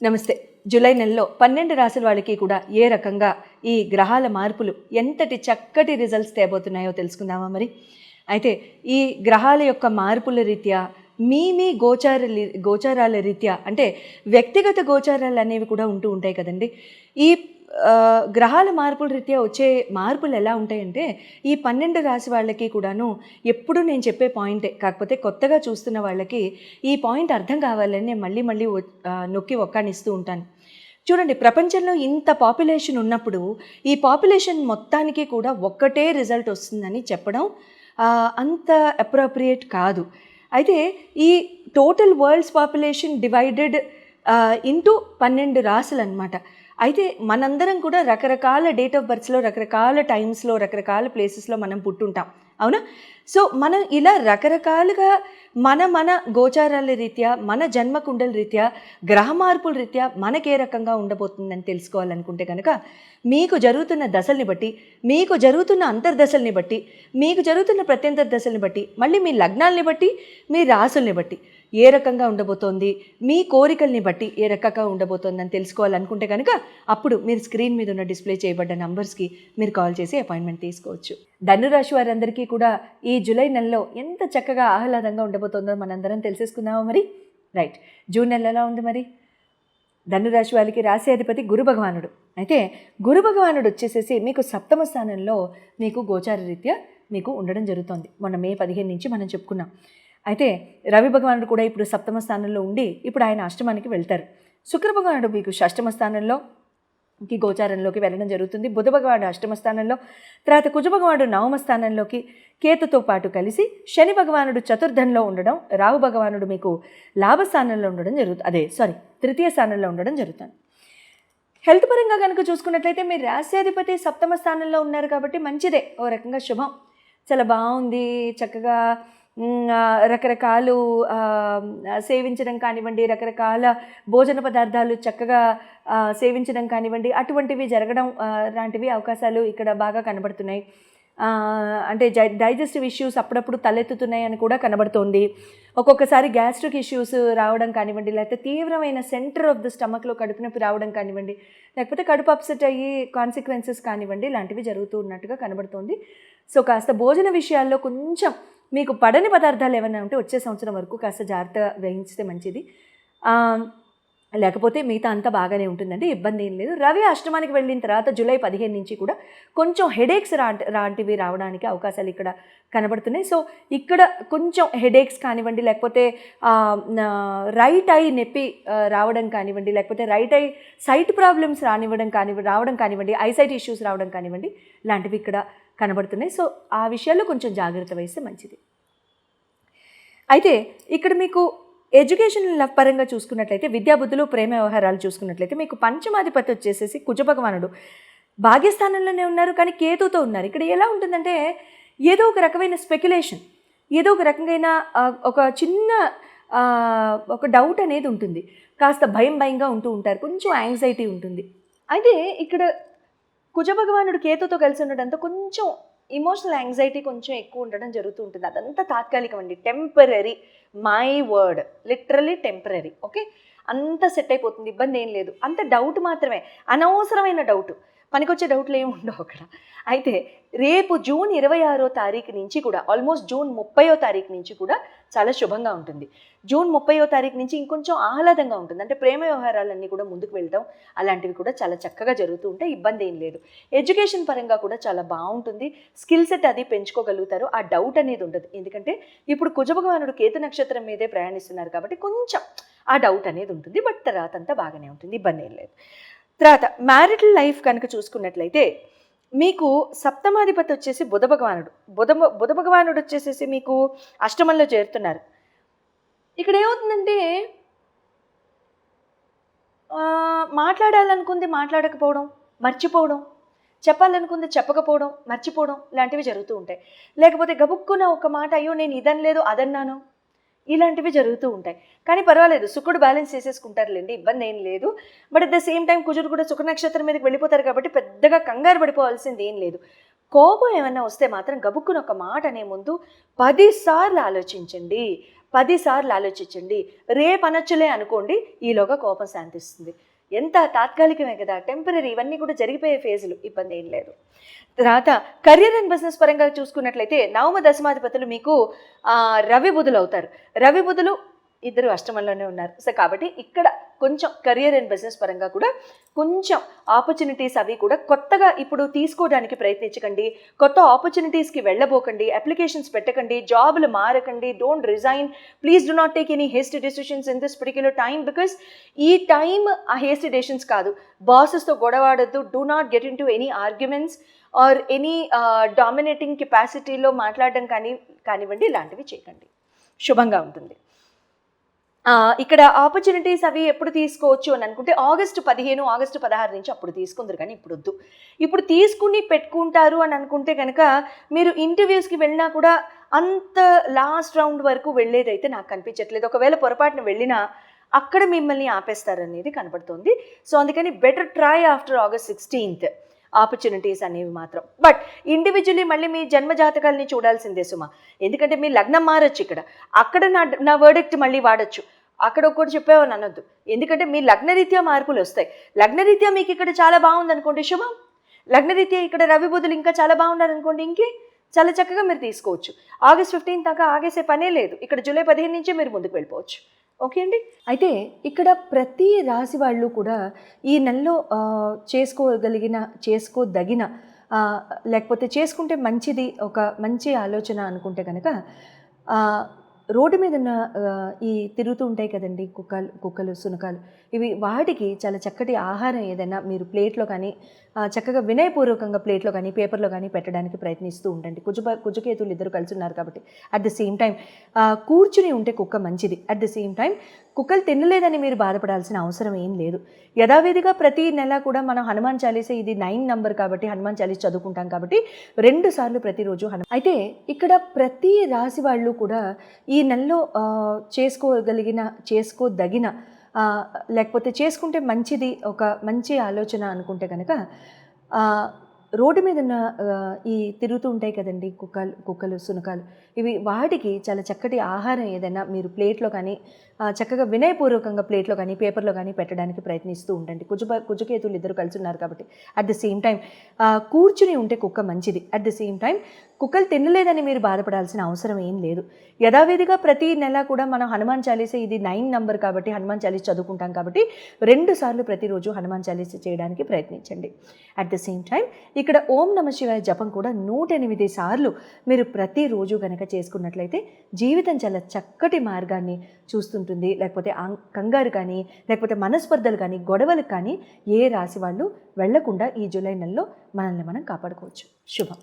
నమస్తే. జూలై నెలలో 12 రాశుల వాళ్ళకి కూడా ఏ రకంగా ఈ గ్రహాల మార్పులు ఎంతటి చక్కటి రిజల్ట్స్ తేబోతున్నాయో తెలుసుకుందామా మరి? అయితే ఈ గ్రహాల యొక్క మార్పుల రీత్యా మీ గోచారాల రీత్యా అంటే వ్యక్తిగత గోచారాలు అనేవి కూడా ఉంటూ ఉంటాయి కదండి. ఈ గ్రహాల మార్పుల రీత్యా వచ్చే మార్పులు ఎలా ఉంటాయంటే ఈ 12 రాశి వాళ్ళకి కూడాను ఎప్పుడు నేను చెప్పే పాయింటే, కాకపోతే కొత్తగా చూస్తున్న వాళ్ళకి ఈ పాయింట్ అర్థం కావాలని నేను మళ్ళీ నొక్కి ఒక్కానిస్తూ ఉంటాను. చూడండి, ప్రపంచంలో ఇంత పాపులేషన్ ఉన్నప్పుడు ఈ పాపులేషన్ మొత్తానికి కూడా ఒక్కటే రిజల్ట్ వస్తుందని చెప్పడం అంత అప్రోప్రియేట్ కాదు. అయితే ఈ total world's population divided into 12 రాశులు అనమాట. అయితే మనందరం కూడా రకరకాల డేట్ ఆఫ్ బర్త్స్లో, రకరకాల టైమ్స్లో, రకరకాల ప్లేసెస్లో మనం పుట్టుంటాం, అవునా? సో మనం ఇలా రకరకాలుగా మన గోచారాల రీత్యా, మన జన్మకుండల రీత్యా, గ్రహ మార్పుల రీత్యా మనకే రకంగా ఉండబోతుందని తెలుసుకోవాలనుకుంటే కనుక మీకు జరుగుతున్న దశల్ని బట్టి, మీకు జరుగుతున్న అంతర్దశల్ని బట్టి, మీకు జరుగుతున్న ప్రత్యంతర దశల్ని బట్టి, మళ్ళీ మీ లగ్నాల్ని బట్టి, మీ రాసుల్ని బట్టి ఏ రకంగా ఉండబోతోంది, మీ కోరికల్ని బట్టి ఏ రకంగా ఉండబోతోందని తెలుసుకోవాలనుకుంటే కనుక అప్పుడు మీరు స్క్రీన్ మీద ఉన్న డిస్ప్లే చేయబడ్డ నంబర్స్కి మీరు కాల్ చేసి అపాయింట్మెంట్ తీసుకోవచ్చు. ధనురాశి వారందరికీ కూడా ఈ జూలై నెలలో ఎంత చక్కగా ఆహ్లాదంగా ఉండబోతోందో మనందరం తెలిసేసుకుందామా మరి? రైట్. జూన్ నెల ఎలా ఉంది మరి? ధనురాశి వారికి రాశి అధిపతి గురు భగవానుడు. అయితే గురు భగవానుడు వచ్చేసేసి మీకు 7వ స్థానంలో మీకు గోచార రీత్యా మీకు ఉండడం జరుగుతోంది. మొన్న మే 15 నుంచి మనం చెప్పుకున్నాం. అయితే రవి భగవానుడు కూడా ఇప్పుడు 7వ స్థానంలో ఉండి ఇప్పుడు ఆయన అష్టమానికి వెళ్తారు. శుక్ర భగవానుడు మీకు 6వ స్థానంలో గోచారంలోకి వెళ్ళడం జరుగుతుంది. బుధ భగవానుడు 8వ స్థానంలో, తర్వాత కుజ భగవానుడు 9వ స్థానంలోకి కేతుతో పాటు కలిసి, శని భగవానుడు చతుర్థంలో ఉండడం, రాహు భగవానుడు మీకు లాభస్థానంలో ఉండడం జరుగుతుంది. 3వ స్థానంలో ఉండడం జరుగుతుంది. హెల్త్ పరంగా కనుక చూసుకున్నట్లయితే మీరు రాశ్యాధిపతి 7వ స్థానంలో ఉన్నారు కాబట్టి మంచిదే, ఓ రకంగా శుభం, చాలా బాగుంది. చక్కగా రకరకాలు సేవించడం కానివ్వండి, రకరకాల భోజన పదార్థాలు చక్కగా సేవించడం కానివ్వండి, అటువంటివి జరగడం లాంటివి అవకాశాలు ఇక్కడ బాగా కనబడుతున్నాయి. అంటే డైజెస్టివ్ ఇష్యూస్ అప్పుడప్పుడు తలెత్తుతున్నాయి అని కూడా కనబడుతోంది. ఒక్కొక్కసారి గ్యాస్ట్రిక్ ఇష్యూస్ రావడం కానివ్వండి, లేకపోతే తీవ్రమైన సెంటర్ ఆఫ్ ద స్టమక్లో కడుపు నొప్పి రావడం కానివ్వండి, లేకపోతే కడుపు అప్సెట్ అయ్యి కాన్సిక్వెన్సెస్ కానివ్వండి, ఇలాంటివి జరుగుతూ ఉన్నట్టుగా కనబడుతోంది. సో కాస్త భోజన విషయాల్లో కొంచెం మీకు పడని పదార్థాలు ఏమైనా ఉంటే వచ్చే సంవత్సరం వరకు కాస్త జాగ్రత్త వహించితే మంచిది. లేకపోతే మిగతా అంతా బాగానే ఉంటుందండి, ఇబ్బంది ఏం లేదు. రవి అష్టమానికి వెళ్ళిన తర్వాత జూలై 15 నుంచి కూడా కొంచెం హెడేక్స్ లాంటివి రావడానికి అవకాశాలు ఇక్కడ కనబడుతున్నాయి. సో ఇక్కడ కొంచెం హెడేక్స్ కానివ్వండి, లేకపోతే రైట్ ఐ నొప్పి రావడం కానివ్వండి, లేకపోతే రైట్ ఐ సైట్ ప్రాబ్లమ్స్ రావడం కానివ్వండి, ఐసైట్ ఇష్యూస్ రావడం కానివ్వండి, లాంటివి ఇక్కడ కనబడుతున్నాయి. సో ఆ విషయాల్లో కొంచెం జాగ్రత్త వహిస్తే మంచిది. అయితే ఇక్కడ మీకు ఎడ్యుకేషన్ పరంగా చూసుకున్నట్లయితే, విద్యాబుద్ధులు, ప్రేమ వ్యవహారాలు చూసుకున్నట్లయితే మీకు పంచమాధిపతి వచ్చేసేసి కుజ భగవానుడు భాగ్యస్థానంలోనే ఉన్నారు, కానీ కేతుతో ఉన్నారు. ఇక్కడ ఎలా ఉంటుందంటే ఏదో ఒక రకమైన స్పెక్యులేషన్, ఏదో ఒక రకమైన ఒక చిన్న ఒక డౌట్ అనేది ఉంటుంది, కాస్త భయంగా ఉంటూ ఉంటారు, కొంచెం యాంగ్జైటీ ఉంటుంది. అయితే ఇక్కడ కుజ భగవానుడు కేతుతో కలిసి ఉండడంతో కొంచెం ఇమోషనల్ యాంగ్జైటీ కొంచెం ఎక్కువ ఉండడం జరుగుతూ ఉంటుంది. అదంతా తాత్కాలికం అండి, temporary. My word, literally temporary. Okay, అంత సెట్ అయిపోతుంది, ఇబ్బంది ఏం లేదు. అంత డౌట్ మాత్రమే, అనవసరమైన డౌట్, పనికొచ్చే డౌట్లు ఏమి ఉండవు అక్కడ. అయితే రేపు జూన్ 26వ తారీఖు నుంచి కూడా, ఆల్మోస్ట్ జూన్ 30వ తారీఖు నుంచి కూడా చాలా శుభంగా ఉంటుంది. జూన్ 30వ తారీఖు నుంచి ఇంకొంచెం ఆహ్లాదంగా ఉంటుంది. అంటే ప్రేమ వ్యవహారాలన్నీ కూడా ముందుకు వెళ్ళడం అలాంటివి కూడా చాలా చక్కగా జరుగుతూ ఉంటాయి, ఇబ్బంది ఏం లేదు. ఎడ్యుకేషన్ పరంగా కూడా చాలా బాగుంటుంది, స్కిల్ సెట్ అది పెంచుకోగలుగుతారు, ఆ డౌట్ అనేది ఉండదు. ఎందుకంటే ఇప్పుడు కుజ భగవానుడు కేతు నక్షత్రం మీదే ప్రయాణిస్తున్నారు కాబట్టి కొంచెం ఆ డౌట్ అనేది ఉంటుంది. బట్ తర్వాత అంతా బాగానే ఉంటుంది, ఇబ్బంది ఏం లేదు. తర్వాత మ్యారిటల్ లైఫ్ కనుక చూసుకున్నట్లయితే మీకు 7వ వచ్చేసి బుధ భగవానుడు వచ్చేసేసి మీకు అష్టమంలో చేరుతున్నారు. ఇక్కడ ఏమవుతుందంటే మాట్లాడాలనుకుంది మాట్లాడకపోవడం, మర్చిపోవడం, చెప్పాలనుకుంది చెప్పకపోవడం, మర్చిపోవడం లాంటివి జరుగుతూ ఉంటాయి. లేకపోతే గబుక్కున ఒక మాట, అయ్యో నేను ఇదనలేదు అదన్నాను, ఇలాంటివి జరుగుతూ ఉంటాయి. కానీ పర్వాలేదు, శుక్రుడు బ్యాలెన్స్ చేసేసుకుంటారులేండి, ఇబ్బంది ఏం లేదు. But at the same time కుజుడు కూడా శుక్ర నక్షత్రం మీదకి వెళ్ళిపోతారు కాబట్టి పెద్దగా కంగారు పడిపోవాల్సింది ఏం లేదు. కోపం ఏమన్నా వస్తే మాత్రం గబుక్కున ఒక మాట అనే ముందు 10 సార్లు ఆలోచించండి. 10 సార్లు ఆలోచించండి. రేపు అనొచ్చులే అనుకోండి, ఈలోగా కోపం శాంతిస్తుంది. ఎంత తాత్కాలికమే కదా, టెంపరరీ, ఇవన్నీ కూడా జరిగిపోయే ఫేజులు, ఇబ్బంది ఏం లేదు. తర్వాత కెరియర్ అండ్ బిజినెస్ పరంగా చూసుకున్నట్లయితే నవమ దశమాధిపతులు మీకు రవి బుధులు అవుతారు. రవి బుధులు ఇద్దరు అష్టమంలోనే ఉన్నారు. సో కాబట్టి ఇక్కడ కొంచెం కెరియర్ అండ్ బిజినెస్ పరంగా కూడా కొంచెం ఆపర్చునిటీస్ అవి కూడా కొత్తగా ఇప్పుడు తీసుకోవడానికి ప్రయత్నించకండి. కొత్త ఆపర్చునిటీస్కి వెళ్ళబోకండి, అప్లికేషన్స్ పెట్టకండి, జాబులు మారకండి, don't resign, please do not take any hasty decisions in this particular time. Because ఈ టైం ఆ హేస్టీ డెసిషన్స్ కాదు. బాసెస్తో గొడవాడద్దు, do not get into any arguments or any dominating కెపాసిటీలో మాట్లాడడం కానివ్వండి, ఇలాంటివి చేయకండి. శుభంగా ఉంటుంది. ఇక్కడ ఆపర్చునిటీస్ అవి ఎప్పుడు తీసుకోవచ్చు అని అనుకుంటే ఆగస్టు 15, ఆగస్టు 16 నుంచి అప్పుడు తీసుకుందరు, కానీ ఇప్పుడు వద్దు. ఇప్పుడు తీసుకుని పెట్టుకుంటారు అని అనుకుంటే కనుక మీరు ఇంటర్వ్యూస్కి వెళ్ళినా కూడా అంత లాస్ట్ రౌండ్ వరకు వెళ్ళేదైతే నాకు కనిపించట్లేదు. ఒకవేళ పొరపాటున వెళ్ళినా అక్కడ మిమ్మల్ని ఆపేస్తారనేది కనబడుతుంది. సో అందుకని better try after August 16th opportunities అనేవి మాత్రం. బట్ ఇండివిజువలీ మళ్ళీ మీ జన్మజాతకాలని చూడాల్సిందే సుమా. ఎందుకంటే మీ లగ్నం మారచ్చు ఇక్కడ, అక్కడ నా వర్డిక్ట్ మళ్ళీ వాడచ్చు, అక్కడ ఒక్కటి చెప్పావని అనొద్దు. ఎందుకంటే మీ లగ్నరీత్యా మార్పులు వస్తాయి. లగ్నరీత్యా మీకు ఇక్కడ చాలా బాగుంది అనుకోండి, శుభం. లగ్నరీత్యా ఇక్కడ రవి బుధులు ఇంకా చాలా బాగున్నారు అనుకోండి, ఇంకే చాలా చక్కగా మీరు తీసుకోవచ్చు. ఆగస్ట్ 15 దాకా ఆగేసే పనే లేదు. ఇక్కడ జూలై 15 నుంచే మీరు ముందుకు వెళ్ళిపోవచ్చు. ఓకే అండి. అయితే ఇక్కడ ప్రతి రాశి వాళ్ళు కూడా ఈ నెలలో చేసుకోదగిన లేకపోతే చేసుకుంటే మంచిది, ఒక మంచి ఆలోచన అనుకుంటే కనుక రోడ్డు మీద ఉన్న ఈ తిరుగుతూ ఉంటాయి కదండి కుక్కలు, సునకాలు, ఇవి వాటికి చాలా చక్కటి ఆహారం ఏదైనా మీరు ప్లేట్లో కానీ చక్కగా వినయపూర్వకంగా ప్లేట్లో కానీ పేపర్లో కానీ పెట్టడానికి ప్రయత్నిస్తూ ఉండండి. కుజకేతులు ఇద్దరు కలిసి ఉన్నారు కాబట్టి. అట్ ద సేమ్ టైం కూర్చుని ఉంటే కుక్క మంచిది. అట్ ద సేమ్ టైం కుక్కలు తినలేదని మీరు బాధపడాల్సిన అవసరం ఏం లేదు. యథావిధిగా ప్రతి నెల కూడా మనం హనుమాన్ చాలీసా, ఇది 9 నంబర్ కాబట్టి హనుమాన్ చాలీసా చదువుకుంటాం కాబట్టి 2 సార్లు ప్రతిరోజు అయితే ఇక్కడ ప్రతి రాశి వాళ్ళు కూడా ఈ నెలలో చేసుకోదగిన లేకపోతే చేసుకుంటే మంచిది, ఒక మంచి ఆలోచన అనుకుంటే కనుక రోడ్డు మీద ఉన్న ఈ తిరుగుతూ ఉంటాయి కదండి కుక్కలు, సునకాలు, ఇవి వాటికి చాలా చక్కటి ఆహారం ఏదైనా మీరు ప్లేట్లో కానీ చక్కగా వినయపూర్వకంగా ప్లేట్లో కానీ పేపర్లో కానీ పెట్టడానికి ప్రయత్నిస్తూ ఉండండి. కుజకేతులు ఇద్దరు కలిసి ఉన్నారు కాబట్టి. అట్ ద సేమ్ టైం కూర్చుని ఉంటే కుక్క మంచిది. అట్ ద సేమ్ టైం కుక్కలు తినలేదని మీరు బాధపడాల్సిన అవసరం ఏం లేదు. యథావిధిగా ప్రతి నెల కూడా మనం హనుమాన్ చాలీసా, ఇది 9 నంబర్ కాబట్టి హనుమాన్ చాలీసా చదువుకుంటాం కాబట్టి 2 సార్లు ప్రతిరోజు హనుమాన్ చాలీసా చేయడానికి ప్రయత్నించండి. అట్ ద సేమ్ టైం ఇక్కడ ఓం నమ శివాయ జపం కూడా 108 సార్లు మీరు ప్రతిరోజు కనుక చేసుకున్నట్లయితే జీవితం చాలా చక్కటి మార్గాన్ని చూస్తుంటుంది. లేకపోతే కంగారు కానీ, లేకపోతే మనస్పర్ధలు కానీ, గొడవలు కానీ ఏ రాశి వాళ్ళు వెళ్లకుండా ఈ జూలై నెలలో మనల్ని మనం కాపాడుకోవచ్చు. శుభం.